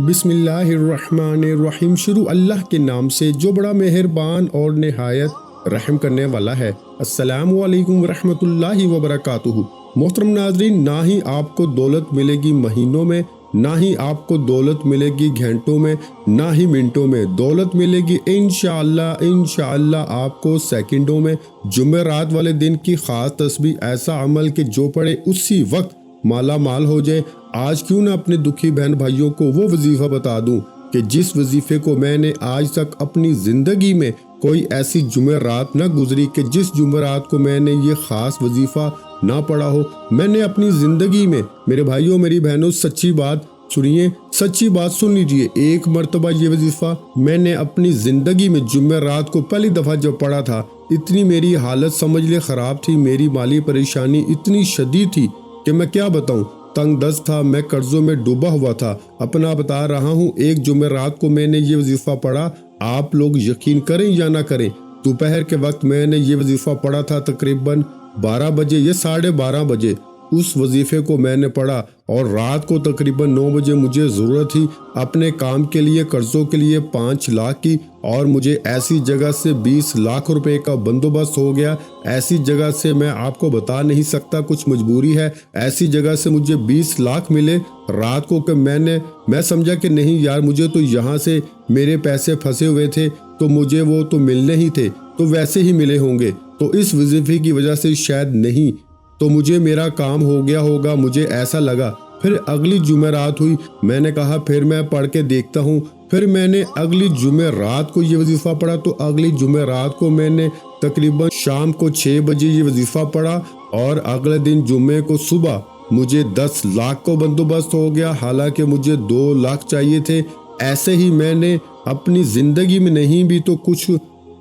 بسم اللہ الرحمن الرحیم۔ شروع اللہ کے نام سے جو بڑا مہربان اور نہایت رحم کرنے والا ہے۔ السلام علیکم ورحمۃ اللہ وبرکاتہ۔ محترم ناظرین، نہ ہی آپ کو دولت ملے گی مہینوں میں، نہ ہی آپ کو دولت ملے گی گھنٹوں میں، نہ ہی منٹوں میں۔ دولت ملے گی انشاءاللہ آپ کو سیکنڈوں میں۔ جمعرات والے دن کی خاص تسبیح، ایسا عمل کہ جو پڑے اسی وقت مالا مال ہو جائے۔ آج کیوں نہ اپنے دکھی بہن بھائیوں کو وہ وظیفہ بتا دوں کہ جس وظیفے کو میں نے آج تک اپنی زندگی میں کوئی ایسی جمعرات نہ گزری کہ جس جمعرات کو میں نے یہ خاص وظیفہ نہ پڑھا ہو۔ میں نے اپنی زندگی میں، میرے بھائیوں میری بہنوں، سچی بات سنیے، سچی بات سن لیجئے، ایک مرتبہ یہ وظیفہ میں نے اپنی زندگی میں جمعرات کو پہلی دفعہ جب پڑھا تھا، اتنی میری حالت سمجھ لے خراب تھی، میری مالی پریشانی اتنی شدید تھی کہ میں کیا بتاؤں، تنگ دست تھا، میں قرضوں میں ڈوبا ہوا تھا۔ اپنا بتا رہا ہوں، ایک جمعرات کو میں نے یہ وظیفہ پڑھا، آپ لوگ یقین کریں یا نہ کریں، دوپہر کے وقت میں نے یہ وظیفہ پڑھا تھا، تقریباً 12 بجے یا 12:30 بجے اس وظیفے کو میں نے پڑھا، اور رات کو تقریباً 9 بجے مجھے ضرورت تھی اپنے کام کے لیے، قرضوں کے لیے 5 لاکھ کی، اور مجھے ایسی جگہ سے 20 لاکھ روپے کا بندوبست ہو گیا۔ ایسی جگہ سے میں آپ کو بتا نہیں سکتا، کچھ مجبوری ہے، ایسی جگہ سے مجھے 20 لاکھ ملے رات کو کہ میں سمجھا کہ نہیں یار، مجھے تو یہاں سے میرے پیسے پھنسے ہوئے تھے تو مجھے وہ تو ملنے ہی تھے، تو ویسے ہی ملے ہوں گے، تو اس وظیفے کی وجہ سے شاید نہیں، تو مجھے میرا کام ہو گیا ہوگا، مجھے ایسا لگا۔ پھر اگلی جمعرات ہوئی، میں نے کہا پھر میں پڑھ کے دیکھتا ہوں۔ پھر میں نے اگلی جمعرات کو یہ وظیفہ پڑھا، تو اگلی جمعرات کو میں نے تقریباً شام کو 6 بجے یہ وظیفہ پڑھا، اور اگلے دن جمعے کو صبح مجھے 10 لاکھ کو بندوبست ہو گیا، حالانکہ مجھے 2 لاکھ چاہیے تھے۔ ایسے ہی میں نے اپنی زندگی میں نہیں بھی تو کچھ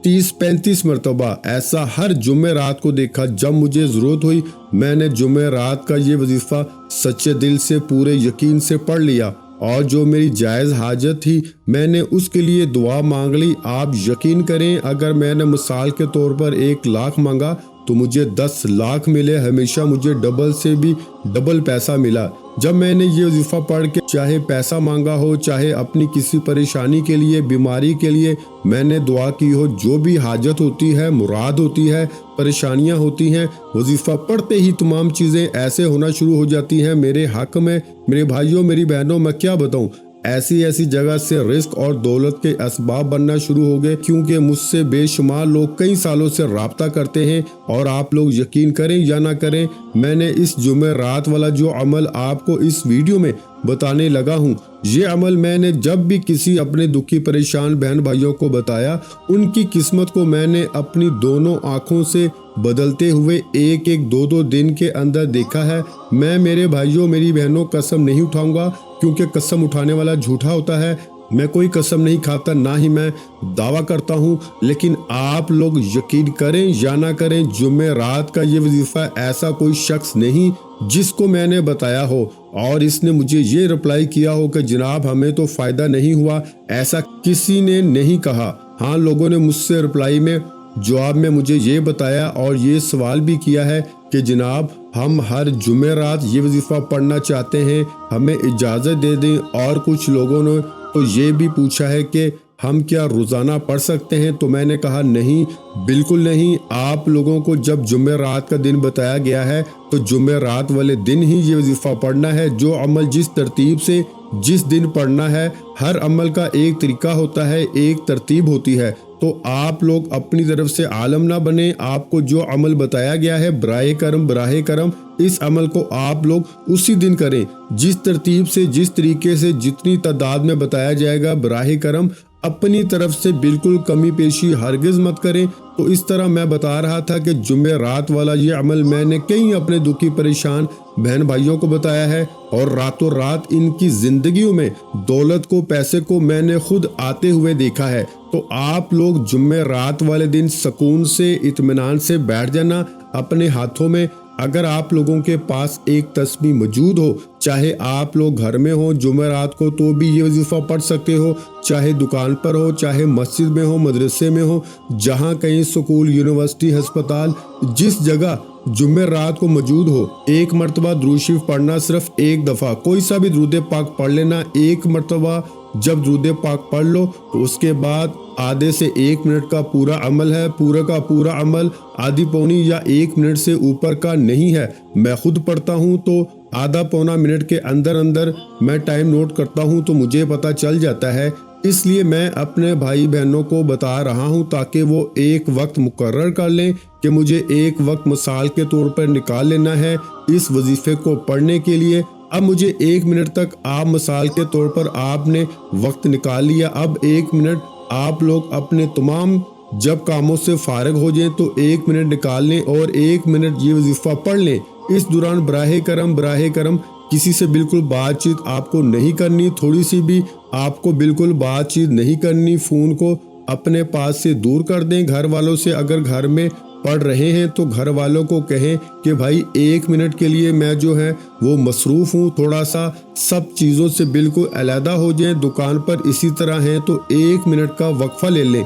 30-35 مرتبہ ایسا ہر جمعرات کو دیکھا۔ جب مجھے ضرورت ہوئی، میں نے جمعرات کا یہ وظیفہ سچے دل سے پورے یقین سے پڑھ لیا، اور جو میری جائز حاجت تھی میں نے اس کے لیے دعا مانگ لی۔ آپ یقین کریں، اگر میں نے مثال کے طور پر 1 لاکھ مانگا تو مجھے 10 لاکھ ملے، ہمیشہ مجھے ڈبل سے بھی ڈبل پیسہ ملا۔ جب میں نے یہ وظیفہ پڑھ کے چاہے پیسہ مانگا ہو، چاہے اپنی کسی پریشانی کے لیے، بیماری کے لیے میں نے دعا کی ہو، جو بھی حاجت ہوتی ہے، مراد ہوتی ہے، پریشانیاں ہوتی ہیں، وظیفہ پڑھتے ہی تمام چیزیں ایسے ہونا شروع ہو جاتی ہیں میرے حق میں۔ میرے بھائیوں میری بہنوں، میں کیا بتاؤں، ایسی جگہ سے رزق اور دولت کے اسباب بننا شروع ہو گئے، کیونکہ مجھ سے بے شمار لوگ کئی سالوں سے رابطہ کرتے ہیں، اور آپ لوگ یقین کریں یا نہ کریں، میں نے اس جمعرات والا جو عمل آپ کو اس ویڈیو میں بتانے لگا ہوں، یہ عمل میں نے جب بھی کسی اپنے دکھی پریشان بہن بھائیوں کو بتایا، ان کی قسمت کو میں نے اپنی دونوں آنکھوں سے بدلتے ہوئے 1-2 دن کے اندر دیکھا ہے۔ میں میرے بھائیوں میری بہنوں قسم نہیں اٹھاؤں گا، کیونکہ قسم اٹھانے والا جھوٹا ہوتا ہے۔ میں کوئی قسم نہیں کھاتا، نہ ہی میں دعویٰ کرتا ہوں، لیکن آپ لوگ یقین کریں یا نہ کریں، جمعرات کا یہ وظیفہ ایسا کوئی شخص نہیں جس کو میں نے بتایا ہو اور اس نے مجھے یہ رپلائی کیا ہو کہ جناب ہمیں تو فائدہ نہیں ہوا، ایسا کسی نے نہیں کہا۔ ہاں، لوگوں نے مجھ سے رپلائی میں جواب میں مجھے یہ بتایا اور یہ سوال بھی کیا ہے کہ جناب ہم ہر جمعرات یہ وظیفہ پڑھنا چاہتے ہیں، ہمیں اجازت دے دیں، اور کچھ لوگوں نے تو یہ بھی پوچھا ہے کہ ہم کیا روزانہ پڑھ سکتے ہیں؟ تو میں نے کہا نہیں، بالکل نہیں۔ آپ لوگوں کو جب جمعرات کا دن بتایا گیا ہے تو جمعرات والے دن ہی یہ وظیفہ پڑھنا ہے۔ جو عمل جس ترتیب سے جس دن پڑھنا ہے، ہر عمل کا ایک طریقہ ہوتا ہے، ایک ترتیب ہوتی ہے، تو آپ لوگ اپنی طرف سے عالم نہ بنیں۔ آپ کو جو عمل بتایا گیا ہے، براہ کرم اس عمل کو آپ لوگ اسی دن کریں، جس ترتیب سے، جس طریقے سے، جتنی تعداد میں بتایا جائے گا، براہ کرم اپنی طرف سے بالکل کمی بیشی ہرگز مت کریں۔ تو اس طرح میں بتا رہا تھا کہ جمعرات والا یہ عمل میں نے کئی اپنے دکھی پریشان بہن بھائیوں کو بتایا ہے، اور راتوں رات ان کی زندگیوں میں دولت کو، پیسے کو میں نے خود آتے ہوئے دیکھا ہے۔ تو آپ لوگ جمعرات والے دن سکون سے، اطمینان سے بیٹھ جانا، اپنے ہاتھوں میں اگر آپ لوگوں کے پاس ایک تسبیح موجود ہو، چاہے آپ لوگ گھر میں ہو جمعرات کو تو بھی یہ وظیفہ پڑھ سکتے ہو، چاہے دکان پر ہو، چاہے مسجد میں ہو، مدرسے میں ہو، جہاں کہیں اسکول، یونیورسٹی، ہسپتال، جس جگہ جمعرات کو موجود ہو، ایک مرتبہ درود شریف پڑھنا، صرف ایک دفعہ کوئی سا بھی درود پاک پڑھ لینا ایک مرتبہ۔ جب درود پاک پڑھ لو تو اس کے بعد آدھے سے 1 منٹ کا پورا عمل ہے، پورا کا پورا عمل آدھی پونی یا 1 منٹ سے اوپر کا نہیں ہے۔ میں خود پڑھتا ہوں تو آدھا پونا منٹ کے اندر اندر میں ٹائم نوٹ کرتا ہوں تو مجھے پتہ چل جاتا ہے، اس لیے میں اپنے بھائی بہنوں کو بتا رہا ہوں تاکہ وہ ایک وقت مقرر کر لیں کہ مجھے ایک وقت مثال کے طور پر نکال لینا ہے اس وظیفے کو پڑھنے کے لیے۔ اب مجھے 1 منٹ تک آپ مثال کے طور پر آپ نے وقت نکال لیا، اب 1 منٹ آپ لوگ اپنے تمام جب کاموں سے فارغ ہو جائیں تو 1 منٹ نکال لیں اور 1 منٹ یہ وظیفہ پڑھ لیں۔ اس دوران براہ کرم کسی سے بالکل بات چیت آپ کو نہیں کرنی، تھوڑی سی بھی آپ کو بالکل بات چیت نہیں کرنی، فون کو اپنے پاس سے دور کر دیں۔ گھر والوں سے اگر گھر میں پڑھ رہے ہیں تو گھر والوں کو کہیں کہ بھائی 1 منٹ کے لیے میں جو ہے وہ مصروف ہوں، تھوڑا سا سب چیزوں سے بالکل علیحدہ ہو جائیں۔ دکان پر اسی طرح ہیں تو 1 منٹ کا وقفہ لے لیں،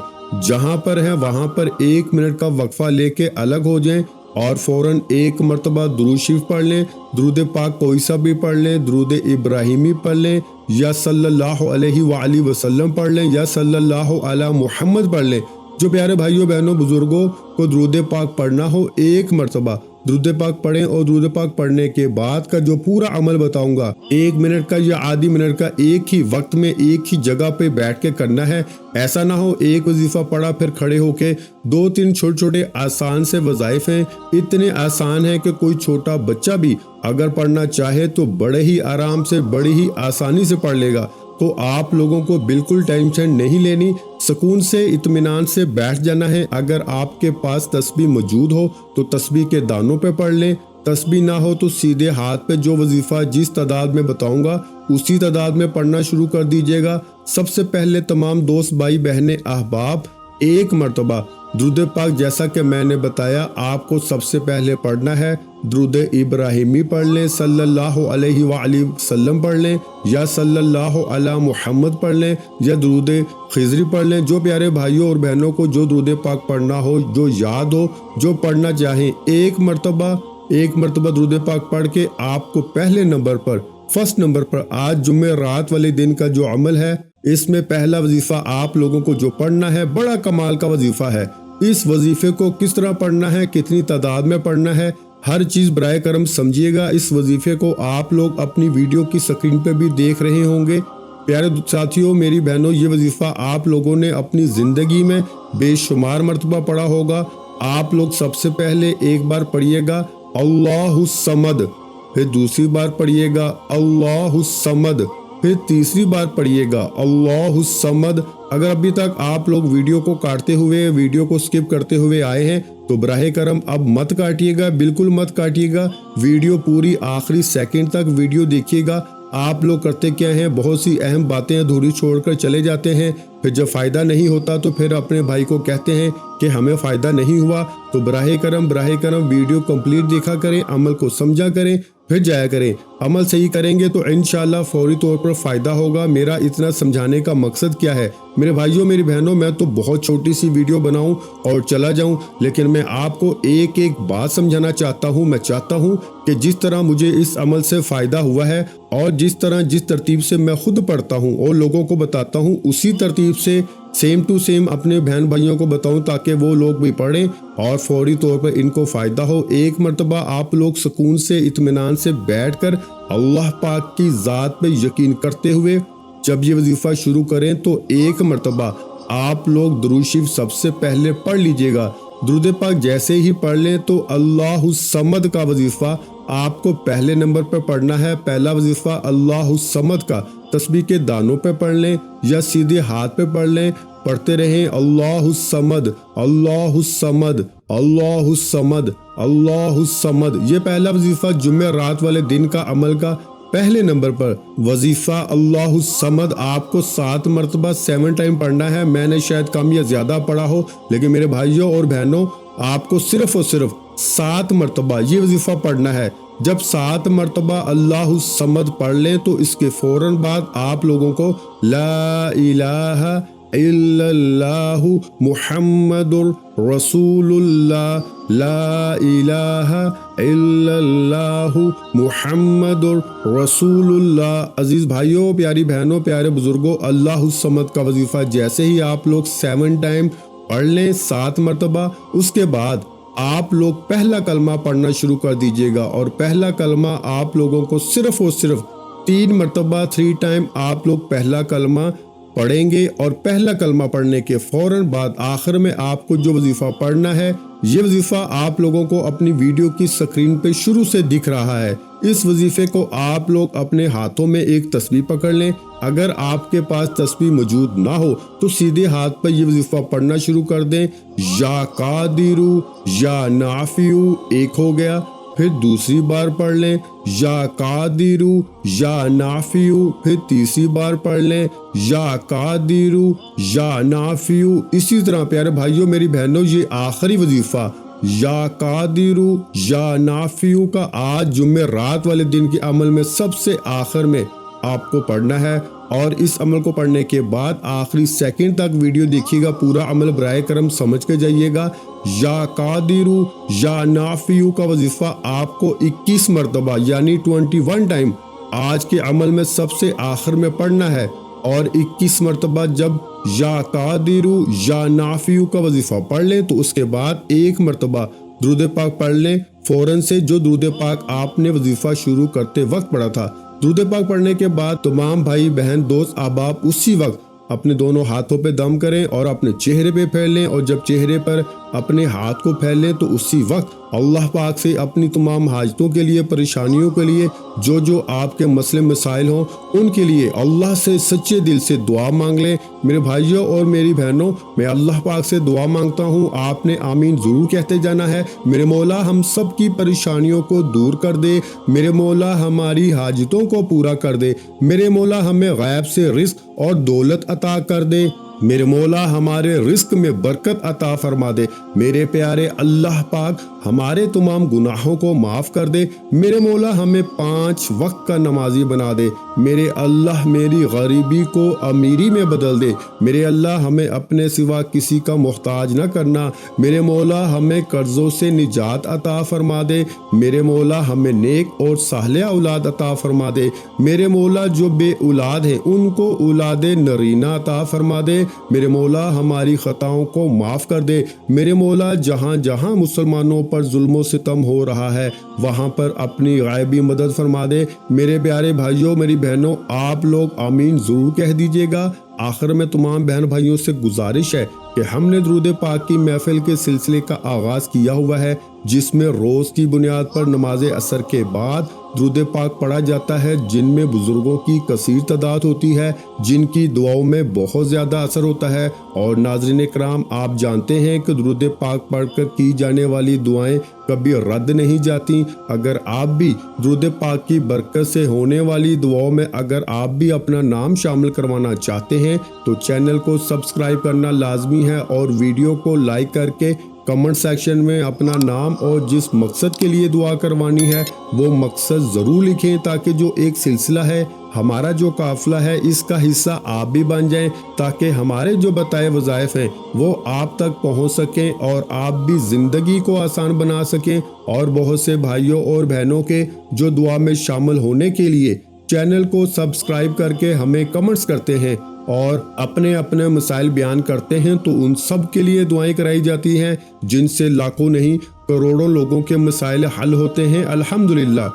جہاں پر ہیں وہاں پر 1 منٹ کا وقفہ لے کے الگ ہو جائیں اور فوراً ایک مرتبہ درود شریف پڑھ لیں، درود پاک کوئی سا بھی پڑھ لیں، درود ابراہیمی پڑھ لیں یا صلی اللہ علیہ وآلہ وسلم پڑھ لیں یا صلی اللہ علی محمد پڑھ لیں۔ جو پیارے بھائیوں بہنوں بزرگوں کو درود پاک پڑھنا ہو، ایک مرتبہ درود پاک پڑھیں اور درود پاک پڑھنے کے بعد کا جو پورا عمل بتاؤں گا 1 منٹ کا یا آدھی منٹ کا ایک ہی وقت میں ایک ہی جگہ پہ بیٹھ کے کرنا ہے۔ ایسا نہ ہو ایک وظیفہ پڑھا پھر کھڑے ہو کے 2-3 چھوٹے چھوٹے آسان سے وظائف ہیں، اتنے آسان ہیں کہ کوئی چھوٹا بچہ بھی اگر پڑھنا چاہے تو بڑے ہی آرام سے بڑی ہی آسانی سے پڑھ لے گا۔ تو آپ لوگوں کو بالکل ٹینشن نہیں لینی، سکون سے اطمینان سے بیٹھ جانا ہے۔ اگر آپ کے پاس تسبیح موجود ہو تو تسبیح کے دانوں پہ پڑھ لیں، تسبیح نہ ہو تو سیدھے ہاتھ پہ جو وظیفہ جس تعداد میں بتاؤں گا اسی تعداد میں پڑھنا شروع کر دیجیے گا۔ سب سے پہلے تمام دوست بھائی بہنیں احباب ایک مرتبہ درود پاک جیسا کہ میں نے بتایا آپ کو سب سے پہلے پڑھنا ہے، درود ابراہیمی پڑھ لیں، صلی اللہ علیہ وآلہ وسلم پڑھ لیں یا صلی اللہ علی محمد پڑھ لیں یا درود خضری پڑھ لیں۔ جو پیارے بھائیوں اور بہنوں کو جو درود پاک پڑھنا ہو، جو یاد ہو، جو پڑھنا چاہیں، ایک مرتبہ درود پاک پڑھ کے آپ کو پہلے نمبر پر، فرسٹ نمبر پر آج جمعرات والے دن کا جو عمل ہے، اس میں پہلا وظیفہ آپ لوگوں کو جو پڑھنا ہے بڑا کمال کا وظیفہ ہے۔ اس وظیفے کو کس طرح پڑھنا ہے، کتنی تعداد میں پڑھنا ہے، ہر چیز برائے کرم سمجھیے گا۔ اس وظیفے کو آپ لوگ اپنی ویڈیو کی سکرین پہ بھی دیکھ رہے ہوں گے۔ پیارے ساتھیوں، میری بہنوں، یہ وظیفہ آپ لوگوں نے اپنی زندگی میں بے شمار مرتبہ پڑھا ہوگا۔ آپ لوگ سب سے پہلے ایک بار پڑھیے گا اللہ الصمد، پھر دوسری بار پڑھیے گا اللہ الصمد، پھر تیسری بار پڑھیے گا اللہ الصمد۔ اگر ابھی تک آپ لوگ ویڈیو کو کاٹتے ہوئے، ویڈیو کو سکپ کرتے ہوئے آئے ہیں تو براہ کرم اب مت کاٹیے گا، بالکل مت کاٹیے گا، ویڈیو پوری آخری سیکنڈ تک ویڈیو دیکھیے گا۔ آپ لوگ کرتے کیا ہیں، بہت سی اہم باتیں ادھوری چھوڑ کر چلے جاتے ہیں، پھر جب فائدہ نہیں ہوتا تو پھر اپنے بھائی کو کہتے ہیں کہ ہمیں فائدہ نہیں ہوا۔ تو براہ کرم ویڈیو کمپلیٹ دیکھا کریں، عمل کو سمجھا کریں، پھر جایا کریں۔ عمل صحیح کریں گے تو انشاءاللہ فوری طور پر فائدہ ہوگا۔ میرا اتنا سمجھانے کا مقصد کیا ہے میرے بھائیوں میری بہنوں، میں تو بہت چھوٹی سی ویڈیو بناؤں اور چلا جاؤں، لیکن میں آپ کو ایک ایک بات سمجھانا چاہتا ہوں۔ میں چاہتا ہوں کہ جس طرح مجھے اس عمل سے فائدہ ہوا ہے اور جس ترتیب سے میں خود پڑھتا ہوں اور لوگوں کو بتاتا ہوں، اسی ترتیب سے سیم ٹو سیم اپنے بہن بھائیوں کو بتاؤں تاکہ وہ لوگ بھی پڑھیں اور فوری طور پر ان کو فائدہ ہو۔ ایک مرتبہ آپ لوگ سکون سے اطمینان سے بیٹھ کر اللہ پاک کی ذات پہ یقین کرتے ہوئے جب یہ وظیفہ شروع کریں تو ایک مرتبہ آپ لوگ درود شریف سب سے پہلے پڑھ لیجئے گا۔ درود پاک جیسے ہی پڑھ لیں تو اللہ الصمد کا وظیفہ آپ کو پہلے نمبر پر پڑھنا ہے۔ پہلا وظیفہ اللہ الصمد کا تسبیح کے دانوں پہ پڑھ لیں یا سیدھے ہاتھ پہ پڑھ لیں، پڑھتے رہیں اللہ الصمد اللہ الصمد اللہ الصمد اللہ الصمد۔ یہ پہلا وظیفہ جمعرات والے دن کا عمل کا پہلے نمبر پر وظیفہ اللہ الصمد آپ کو 7 مرتبہ 7 ٹائم پڑھنا ہے۔ میں نے شاید کم یا زیادہ پڑھا ہو، لیکن میرے بھائیوں اور بہنوں آپ کو صرف اور صرف 7 مرتبہ یہ وظیفہ پڑھنا ہے۔ جب 7 مرتبہ اللہ الصمد پڑھ لیں تو اس کے فوراً بعد آپ لوگوں کو لا الہ الا اللہ محمد رسول اللہ، لا الہ الا اللہ محمد رسول اللہ۔ عزیز بھائیوں، پیاری بہنوں، پیارے بزرگوں، اللہ الصمد کا وظیفہ جیسے ہی آپ لوگ 7 ٹائم پڑھ لیں 7 مرتبہ، اس کے بعد آپ لوگ پہلا کلمہ پڑھنا شروع کر دیجئے گا، اور پہلا کلمہ آپ لوگوں کو صرف اور صرف 3 مرتبہ 3 ٹائم آپ لوگ پہلا کلمہ پڑھیں گے، اور پہلا کلمہ پڑھنے کے فوراً بعد آخر میں آپ کو جو وظیفہ پڑھنا ہے، یہ وظیفہ آپ لوگوں کو اپنی ویڈیو کی سکرین پہ شروع سے دکھ رہا ہے۔ اس وظیفے کو آپ لوگ اپنے ہاتھوں میں ایک تسبیح پکڑ لیں۔ اگر آپ کے پاس تسبیح موجود نہ ہو تو سیدھے ہاتھ پر یہ وظیفہ پڑھنا شروع کر دیں۔ یا قادرو یا نافیو ایک ہو گیا، پھر دوسری بار پڑھ لیں یا قادرو یا نافیو، پھر تیسری بار پڑھ لیں یا قادرو یا نافیو۔ اسی طرح پیارے بھائیوں، میری بہنوں، یہ آخری وظیفہ یا قادرو یا نافیو کا آج جمعرات والے دن کے عمل میں سب سے آخر میں آپ کو پڑھنا ہے، اور اس عمل کو پڑھنے کے بعد آخری سیکنڈ تک ویڈیو دیکھیے گا، پورا عمل برائے کرم سمجھ کے جائیے گا۔ یا قادرو یا نافیو کا وظیفہ آپ کو 21 مرتبہ یعنی 21 ٹائم آج کے عمل میں سب سے آخر میں پڑھنا ہے، اور 21 مرتبہ جب یا قادرو یا نافیو کا وظیفہ پڑھ لیں تو اس کے بعد 1 مرتبہ درود پاک پڑھ لیں فوراً سے، جو درود پاک آپ نے وظیفہ شروع کرتے وقت پڑھا تھا۔ درود پاک پڑھنے کے بعد تمام بھائی بہن دوست احباب اسی وقت اپنے دونوں ہاتھوں پہ دم کریں اور اپنے چہرے پہ پھیر لیں، اور جب چہرے پر اپنے ہاتھ کو پھیر لیں تو اسی وقت اللہ پاک سے اپنی تمام حاجتوں کے لیے، پریشانیوں کے لیے، جو آپ کے مسئلے مسائل ہوں ان کے لیے اللہ سے سچے دل سے دعا مانگ لیں۔ میرے بھائیوں اور میری بہنوں، میں اللہ پاک سے دعا مانگتا ہوں، آپ نے آمین ضرور کہتے جانا ہے۔ میرے مولا ہم سب کی پریشانیوں کو دور کر دے، میرے مولا ہماری حاجتوں کو پورا کر دے، میرے مولا ہمیں غیب سے رزق اور دولت عطا کر دے، میرے مولا ہمارے رزق میں برکت عطا فرما دے، میرے پیارے اللہ پاک ہمارے تمام گناہوں کو معاف کر دے، میرے مولا ہمیں 5 وقت کا نمازی بنا دے، میرے اللہ میری غریبی کو امیری میں بدل دے، میرے اللہ ہمیں اپنے سوا کسی کا محتاج نہ کرنا، میرے مولا ہمیں قرضوں سے نجات عطا فرما دے، میرے مولا ہمیں نیک اور صالح اولاد عطا فرما دے، میرے مولا جو بے اولاد ہیں ان کو اولاد نرینہ عطا فرما دے، میرے مولا ہماری خطاؤں کو معاف کر دے، میرے مولا جہاں جہاں مسلمانوں پر ظلم و ستم ہو رہا ہے وہاں پر اپنی غائبی مدد فرما دے۔ میرے پیارے بھائیوں میری بہنوں، آپ لوگ آمین ضرور کہہ دیجئے گا۔ آخر میں تمام بہن بھائیوں سے گزارش ہے کہ ہم نے درود پاک کی محفل کے سلسلے کا آغاز کیا ہوا ہے، جس میں روز کی بنیاد پر نماز عصر کے بعد درود پاک پڑھا جاتا ہے، جن میں بزرگوں کی کثیر تعداد ہوتی ہے، جن کی دعاؤں میں بہت زیادہ اثر ہوتا ہے۔ اور ناظرین کرام، آپ جانتے ہیں کہ درود پاک پڑھ کر کی جانے والی دعائیں کبھی رد نہیں جاتی۔ اگر آپ بھی درود پاک کی برکت سے ہونے والی دعاؤں میں اگر آپ بھی اپنا نام شامل کروانا چاہتے ہیں تو چینل کو سبسکرائب کرنا لازمی ہے، اور ویڈیو کو لائک کر کے کمنٹ سیکشن میں اپنا نام اور جس مقصد کے لیے دعا کروانی ہے وہ مقصد ضرور لکھیں، تاکہ جو ایک سلسلہ ہے، ہمارا جو قافلہ ہے، اس کا حصہ آپ بھی بن جائیں، تاکہ ہمارے جو بتائے وظائف ہیں وہ آپ تک پہنچ سکیں اور آپ بھی زندگی کو آسان بنا سکیں، اور بہت سے بھائیوں اور بہنوں کے جو دعا میں شامل ہونے کے لیے چینل کو سبسکرائب کر کے ہمیں کمنٹس کرتے ہیں اور اپنے اپنے مسائل بیان کرتے ہیں، تو ان سب کے لیے دعائیں کرائی جاتی ہیں، جن سے لاکھوں نہیں کروڑوں لوگوں کے مسائل حل ہوتے ہیں الحمدللہ۔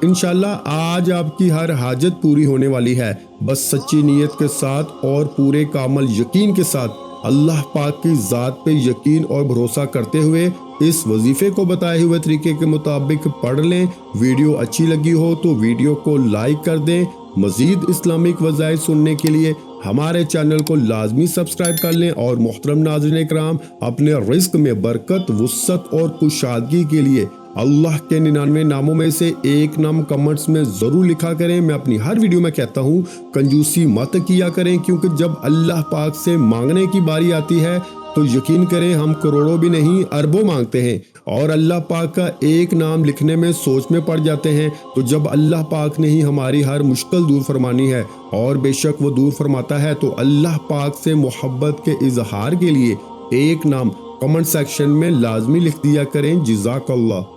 انشاءاللہ آج آپ کی ہر حاجت پوری ہونے والی ہے، بس سچی نیت کے ساتھ اور پورے کامل یقین کے ساتھ اللہ پاک کی ذات پہ یقین اور بھروسہ کرتے ہوئے اس وظیفے کو بتائے ہوئے طریقے کے مطابق پڑھ لیں۔ ویڈیو اچھی لگی ہو تو ویڈیو کو لائک کر دیں۔ مزید اسلامک وظائف سننے کے لیے ہمارے چینل کو لازمی سبسکرائب کر لیں، اور محترم ناظرین اکرام، اپنے رزق میں برکت، وسعت اور کشادگی کے لیے اللہ کے 99 ناموں میں سے ایک نام کمنٹس میں ضرور لکھا کریں۔ میں اپنی ہر ویڈیو میں کہتا ہوں کنجوسی مت کیا کریں، کیونکہ جب اللہ پاک سے مانگنے کی باری آتی ہے تو یقین کریں ہم کروڑوں بھی نہیں اربوں مانگتے ہیں اور اللہ پاک کا ایک نام لکھنے میں سوچ میں پڑ جاتے ہیں، تو جب اللہ پاک نے ہی ہماری ہر مشکل دور فرمانی ہے اور بے شک وہ دور فرماتا ہے، تو اللہ پاک سے محبت کے اظہار کے لیے ایک نام کمنٹ سیکشن میں لازمی لکھ دیا کریں۔ جزاک اللہ۔